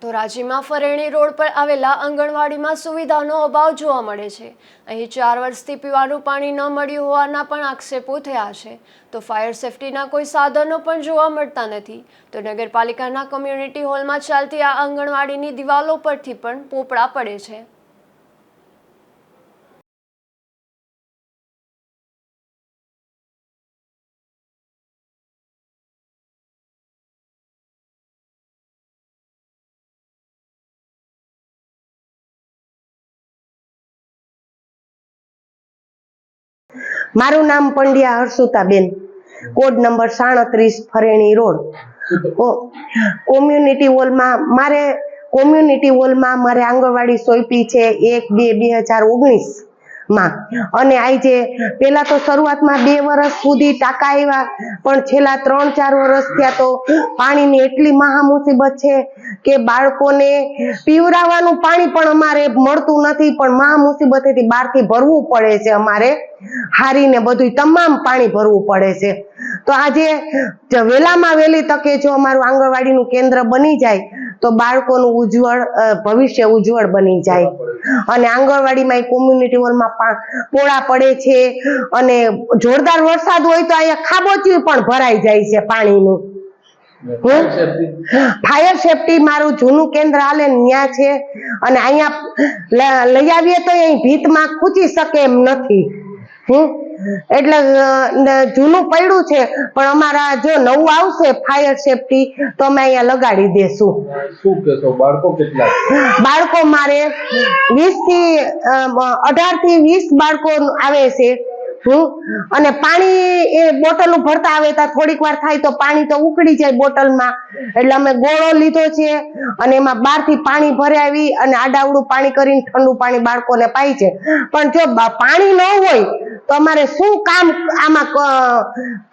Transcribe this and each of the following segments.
તો રાજ્યમાં ફરેણી રોડ પર આવેલા આંગણવાડીમાં સુવિધાનો અભાવ જોવા મળે છે। અહીં 4 વર્ષથી પીવાનું પાણી ન મળ્યું હોવાના પણ આક્ષેપો થયા છે। તો ફાયર સેફટીના કોઈ સાધનો પણ જોવા મળતા નથી। તો નગરપાલિકાના કમ્યુનિટી હોલમાં ચાલતી આ આંગણવાડીની દિવાલો પરથી પણ પોપડા પડે છે। मारू नाम पंड्या हर्षुताबेन, कोड नंबर 37 फरेणी रोड। कोम्युनिटी हॉल में मारे आंगणवाड़ी सोंपी छे 1/2/2019 में। अने आज पहला तो शुरुआत में 2 वर्ष सुधी टाका आव्या, पण छेल्ला 3-4 वर्ष थया तो पाणीनी एटली महा मुसीबत छे के बाळकोने पीवरावानुं पाणी पण अमारे मळतुं नथी, पण महा मुसीबतेथी बहारथी भरवुं पड़े छे। अमारे हारीने बधुं तमाम पाणी भरवुं पड़े छे। तो आजे वेलामां वेली तके जो अमारुं आंगणवाड़ीनुं केन्द्र बनी जाय तो बाळकोनुं उज्जवल भविष्य उज्जवल बनी जाय। अने आंगणवाड़ीमां कोम्युनिटी हॉलमां पोळा पड़े छे अने जोरदार वरसाद होय तो अहींया खाबोचीओ पण भराई जाय छे पाणीनुं। फायर सेफ्टी मारू जूनू केन्द्र हाले न्या छे अने अहींया लई आवीए तो अहीं भीतमां खूंची शके एम नथी। એટલે જૂનું પડ્યું છે, પણ અમારા જો નવું આવશે ફાયર સેફટી તો અમે અહીંયા લગાડી દેશું। શું કહેશો, બાળકો કેટલા છે? બાળકો મારે 18 થી 20 બાળકો આવે છે। અને પાણી એ બોટલ ભરતા આવે તો થોડીક વાર થાય તો પાણી તો ઉકળી જાય બોટલમાં, એટલે અમે ગોળો લીધો છે અને એમાં બહારથી પાણી ભરાવી અને આડાવડું પાણી કરીને ઠંડુ પાણી બાળકોને પાય છે। પણ જો પાણી ન હોય તો અમારે શું કામ આમાં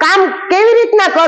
કામ કેવી રીતના કરવું?